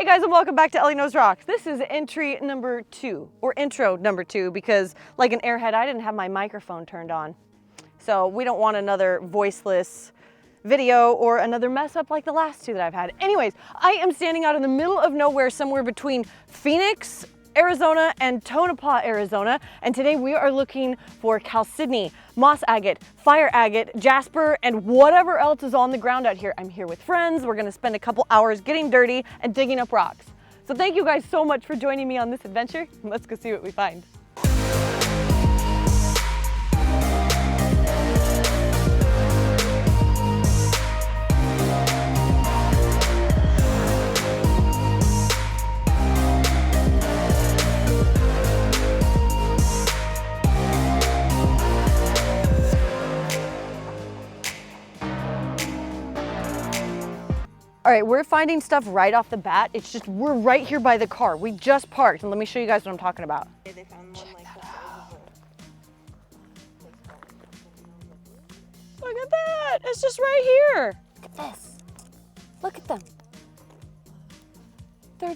Hey guys, and welcome back to Elley Knows Rocks. This is entry number 2, or intro number 2, because like an airhead, I didn't have my microphone turned on. So we don't want another voiceless video or another mess up like the last 2 that I've had. Anyways, I am standing out in the middle of nowhere somewhere between Phoenix, Arizona and Tonopah, Arizona, and today we are looking for chalcedony, moss agate, fire agate, jasper, and whatever else is on the ground out here. I'm here with friends. We're gonna spend a couple hours getting dirty and digging up rocks. So thank you guys so much for joining me on this adventure. Let's go see what we find. All right, we're finding stuff right off the bat. It's just, we're right here by the car. We just parked, and let me show you guys what I'm talking about. They found one like that. Look at that, it's just right here. Look at this, look at them. They're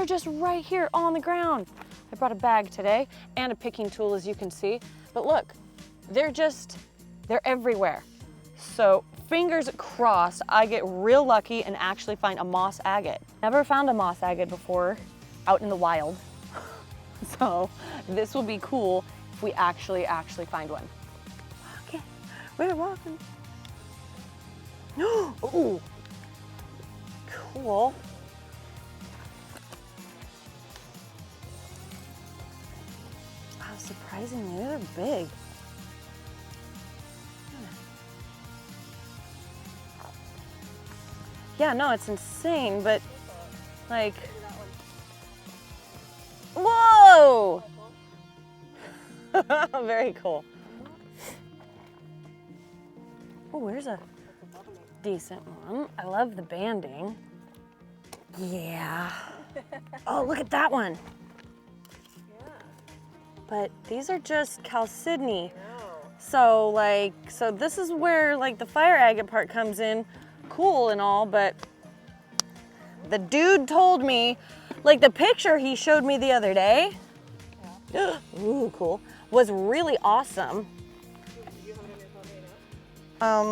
just right here on the ground. I brought a bag today and a picking tool, as you can see. But look, they're everywhere. So fingers crossed I get real lucky and actually find a moss agate. Never found a moss agate before out in the wild. So this will be cool if we actually find one. Okay, we're walking. Ooh, cool. Wow, surprisingly, they're big. Yeah, no, it's insane, but like, whoa! Very cool. Oh, where's a decent one? I love the banding. Yeah. Oh, look at that one. But these are just chalcedony. So this is where like the fire agate part comes in. Cool and all, but the dude told me, like the picture he showed me the other day, ooh, cool, was really awesome. Let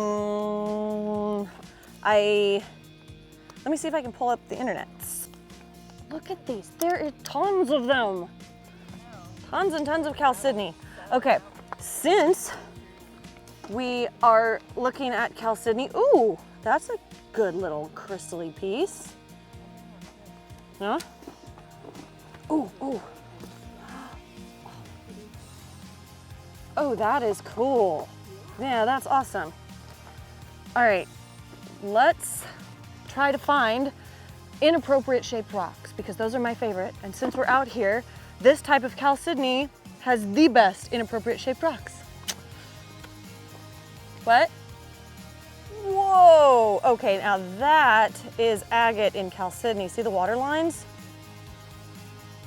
me see if I can pull up the internet. Look at these, there are tons of them. Tons and tons of chalcedony. Okay, since we are looking at chalcedony, ooh, that's a good little crystally piece. Huh? Ooh, ooh. Oh, that is cool. Yeah, that's awesome. All right, let's try to find inappropriate shaped rocks because those are my favorite. And since we're out here, this type of chalcedony has the best inappropriate shaped rocks. What? Whoa, okay, now that is agate in chalcedony. See the water lines?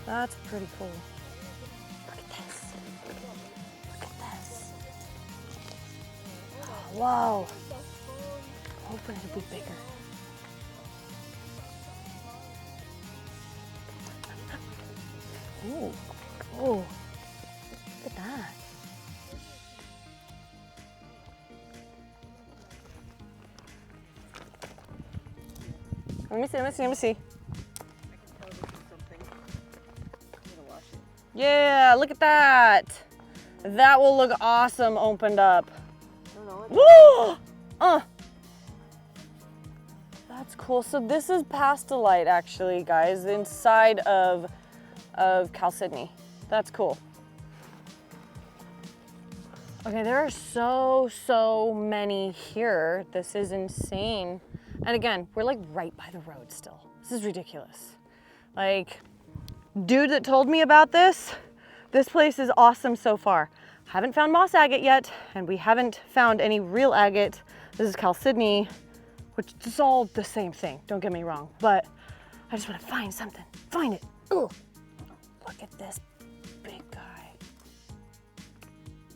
That's pretty cool. Look at this. Look at this. Oh, whoa. I'm hoping it'll be bigger. Ooh, oh, look at that. Let me see. I can tell this is something. I'm gonna wash it. Yeah, look at that. That will look awesome opened up. I don't know. That's cool. So this is pastelite actually, guys, inside of chalcedony. That's cool. Okay, there are so many here. This is insane. And again, we're like right by the road still. This is ridiculous. Like, dude that told me about this place is awesome so far. Haven't found moss agate yet, and we haven't found any real agate. This is chalcedony, which is all the same thing, don't get me wrong, but I just want to find something. Find it. Ooh, look at this big guy.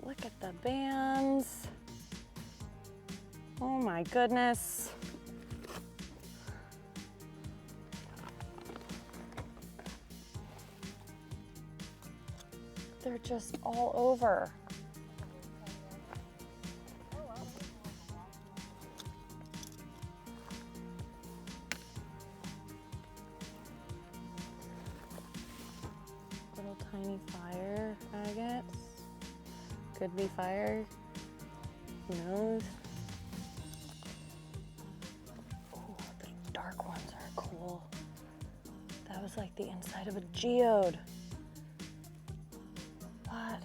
Look at the bands. Oh my goodness. They're just all over. Little tiny fire agates. Could be fire. Who knows? Oh, the dark ones are cool. That was like the inside of a geode. What?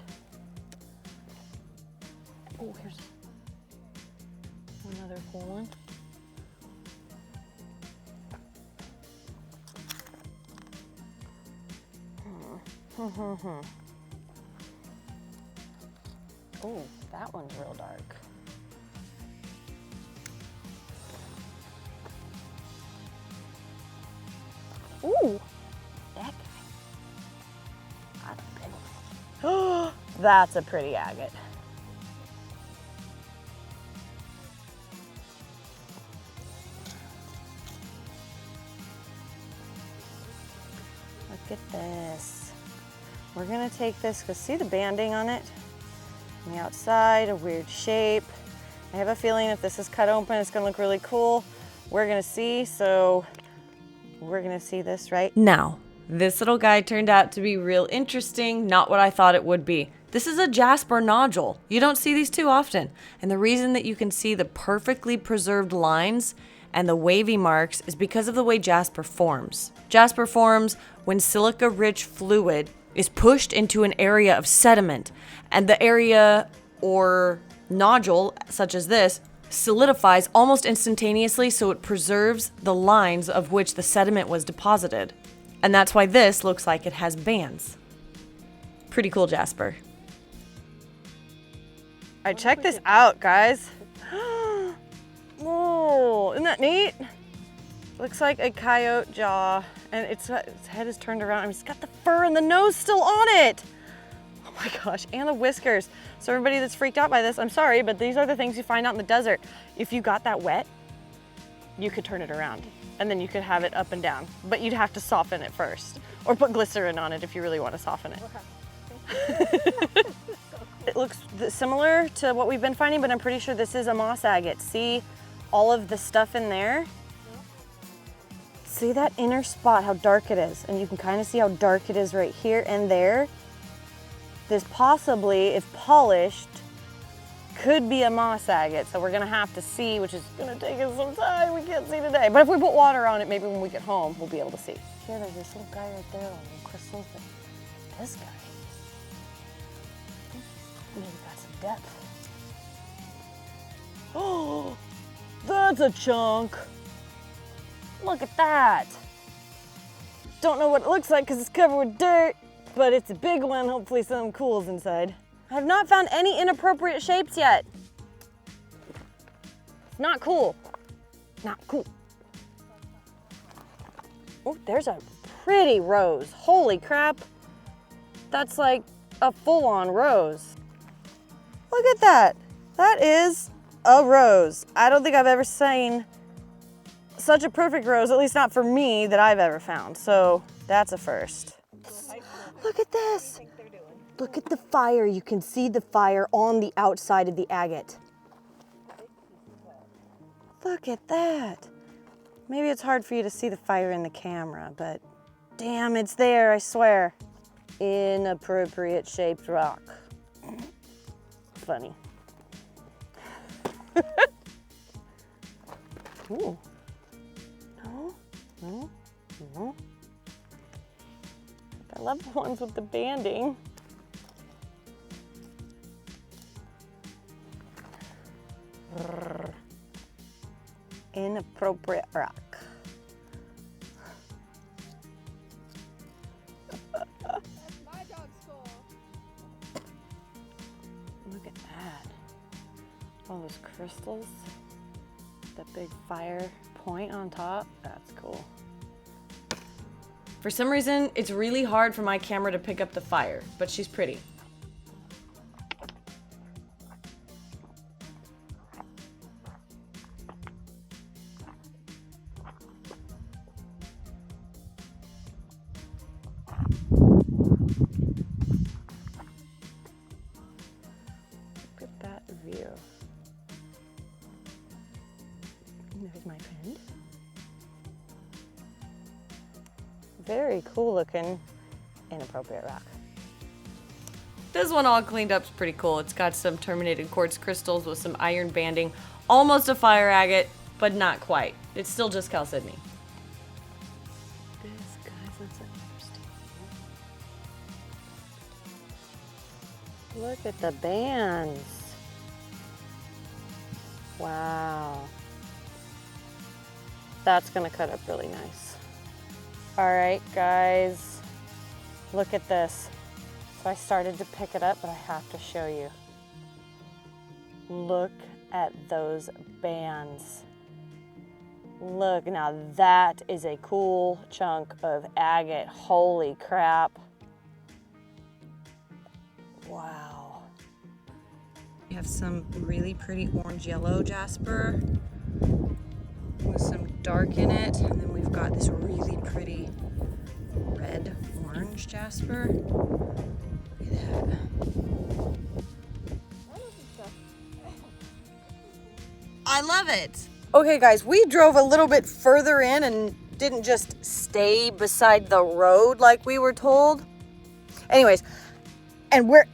Oh, here's another cool one. Oh, that one's real dark. Ooh, that guy. That's a big one. That's a pretty agate. Look at this. We're gonna take this, because see the banding on it? On the outside, a weird shape. I have a feeling if this is cut open, it's gonna look really cool. We're gonna see, so we're gonna see this right now. This little guy turned out to be real interesting, not what I thought it would be. This is a Jasper nodule. You don't see these too often. And the reason that you can see the perfectly preserved lines and the wavy marks is because of the way Jasper forms. Jasper forms when silica-rich fluid is pushed into an area of sediment, and the area or nodule, such as this, solidifies almost instantaneously, so it preserves the lines of which the sediment was deposited. And that's why this looks like it has bands. Pretty cool, Jasper. All right, check this out, guys. Whoa, isn't that neat? Looks like a coyote jaw, and its head is turned around. I mean, it's got the fur and the nose still on it. Oh my gosh, and the whiskers. So everybody that's freaked out by this, I'm sorry, but these are the things you find out in the desert. If you got that wet, you could turn it around, and then you could have it up and down, but you'd have to soften it first, or put glycerin on it if you really want to soften it. It looks similar to what we've been finding, but I'm pretty sure this is a moss agate. See all of the stuff in there? See that inner spot, how dark it is? And you can kind of see how dark it is right here and there. This possibly, if polished, could be a moss agate. So we're gonna have to see, which is gonna take us some time. We can't see today. But if we put water on it, maybe when we get home, we'll be able to see. Here, there's this little guy right there, all the crystals. But this guy, maybe got some depth. Oh, that's a chunk. Look at that. Don't know what it looks like because it's covered with dirt, but it's a big one. Hopefully something cool is inside. I have not found any inappropriate shapes yet. Not cool. Not cool. Oh, there's a pretty rose. Holy crap. That's like a full-on rose. Look at that. That is a rose. I don't think I've ever seen such a perfect rose, at least not for me, that I've ever found. So that's a first. Look at this. Look at the fire. You can see the fire on the outside of the agate. Look at that. Maybe it's hard for you to see the fire in the camera, but damn, it's there, I swear. Inappropriate shaped rock. Funny. Ooh. No. I love the ones with the banding. Inappropriate rock. That's my dog's skull. Look at that. All those crystals. That big fire point on top. That's cool. For some reason, it's really hard for my camera to pick up the fire, but she's pretty. Very cool looking inappropriate rock. This one all cleaned up is pretty cool. It's got some terminated quartz crystals with some iron banding. Almost a fire agate, but not quite. It's still just chalcedony. This, guys, that's interesting. Look at the bands. Wow. That's gonna cut up really nice. All right, guys, look at this. So I started to pick it up, but I have to show you. Look at those bands. Look, now that is a cool chunk of agate. Holy crap. Wow. We have some really pretty orange yellow jasper with some dark in it. And then we've got this really pretty red orange jasper. Look at that. I love it. Okay guys, we drove a little bit further in and didn't just stay beside the road like we were told. Anyways, and we're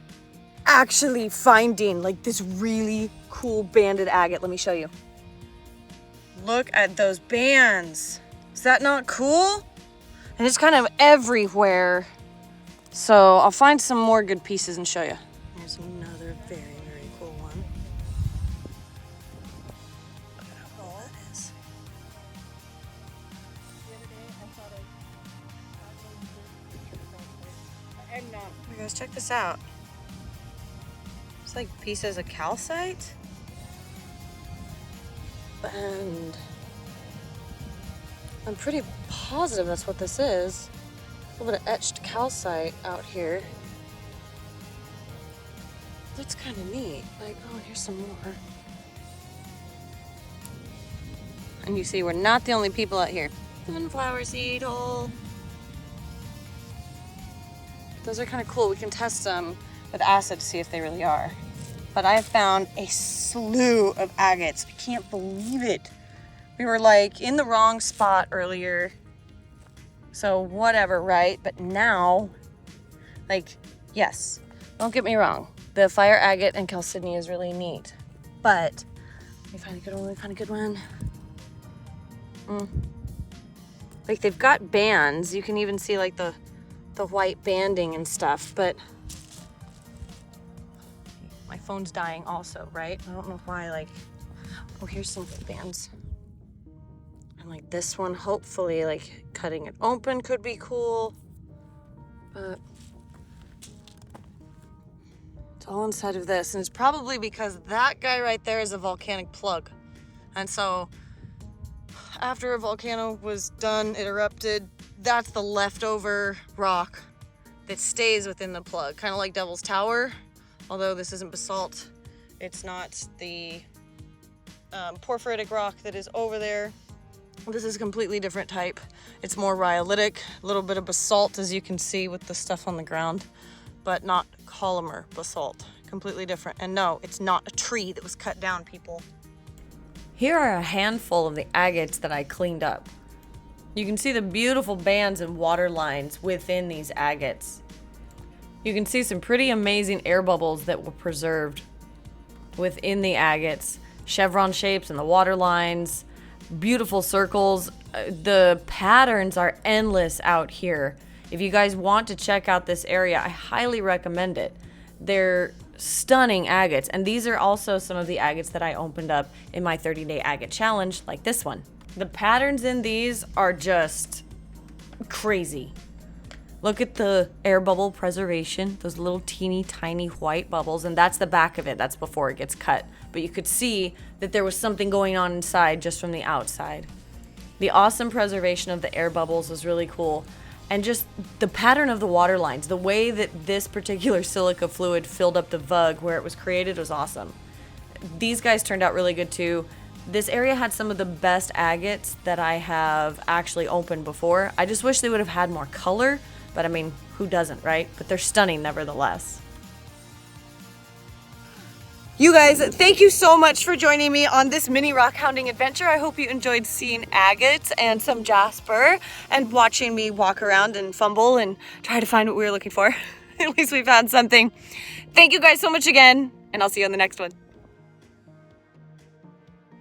actually finding like this really cool banded agate. Let me show you. Look at those bands. Is that not cool? And it's kind of everywhere. So I'll find some more good pieces and show you. Here's another very, very cool one. Look at how cool that is. The other day I thought I'm not. You guys, check this out. It's like pieces of calcite. And I'm pretty positive that's what this is. A little bit of etched calcite out here. That's kind of neat. Like, oh, here's some more. And you see, we're not the only people out here. Sunflower seed hole. Those are kind of cool. We can test them with acid to see if they really are. But I have found a slew of agates. I can't believe it. We were like in the wrong spot earlier. So whatever, right? But now, like, yes, don't get me wrong. The fire agate and chalcedony is really neat. But, let me find a good one, let me find a good one. Like, they've got bands. You can even see like the white banding and stuff, but my phone's dying also, right? I don't know why, like, oh, here's some bands. And like this one, hopefully, like cutting it open could be cool, but it's all inside of this. And it's probably because that guy right there is a volcanic plug. And so after a volcano was done, it erupted, that's the leftover rock that stays within the plug, kind of like Devil's Tower. Although this isn't basalt, it's not the porphyritic rock that is over there. This is a completely different type. It's more rhyolitic, a little bit of basalt, as you can see with the stuff on the ground, but not columnar basalt. Completely different. And no, it's not a tree that was cut down, people. Here are a handful of the agates that I cleaned up. You can see the beautiful bands and water lines within these agates. You can see some pretty amazing air bubbles that were preserved within the agates. Chevron shapes and the water lines, beautiful circles. The patterns are endless out here. If you guys want to check out this area, I highly recommend it. They're stunning agates, and these are also some of the agates that I opened up in my 30-day agate challenge, like this one. The patterns in these are just crazy. Look at the air bubble preservation, those little teeny tiny white bubbles, and that's the back of it. That's before it gets cut. But you could see that there was something going on inside just from the outside. The awesome preservation of the air bubbles was really cool. And just the pattern of the water lines, the way that this particular silica fluid filled up the vug where it was created was awesome. These guys turned out really good too. This area had some of the best agates that I have actually opened before. I just wish they would have had more color. But I mean, who doesn't, right? But they're stunning nevertheless. You guys, thank you so much for joining me on this mini rock hounding adventure. I hope you enjoyed seeing agates and some jasper and watching me walk around and fumble and try to find what we were looking for. At least we found something. Thank you guys so much again, and I'll see you on the next one.